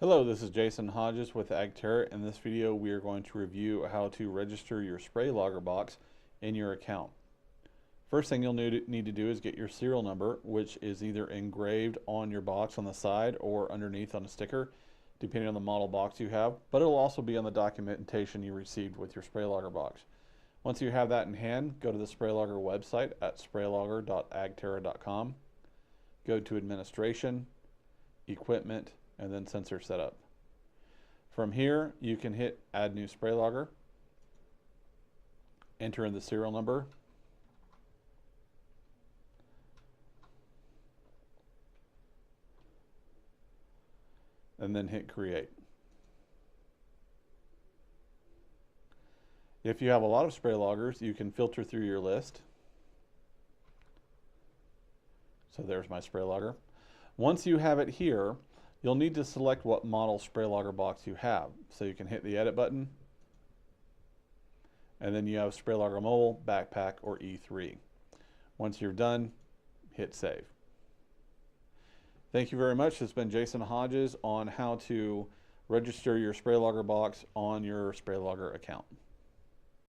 Hello, this is Jason Hodges with AgTerra. In this video, we are going to review how to register your SprayLogger box in your account. First thing you'll need to do is get your serial number, which is either engraved on your box on the side or underneath on a sticker, depending on the model box you have, but it'll also be on the documentation you received with your SprayLogger box. Once you have that in hand, go to the SprayLogger website at spraylogger.agterra.com. Go to Administration, Equipment, and then Sensor Setup. From here, you can hit Add New SprayLogger, enter in the serial number, and then hit Create. If you have a lot of SprayLoggers, you can filter through your list. So there's my SprayLogger. Once you have it here, you'll need to select what model SprayLogger box you have. So you can hit the Edit button, and then you have SprayLogger Mobile, Backpack, or E3. Once you're done, hit Save. Thank you very much. This has been Jason Hodges on how to register your SprayLogger box on your SprayLogger account.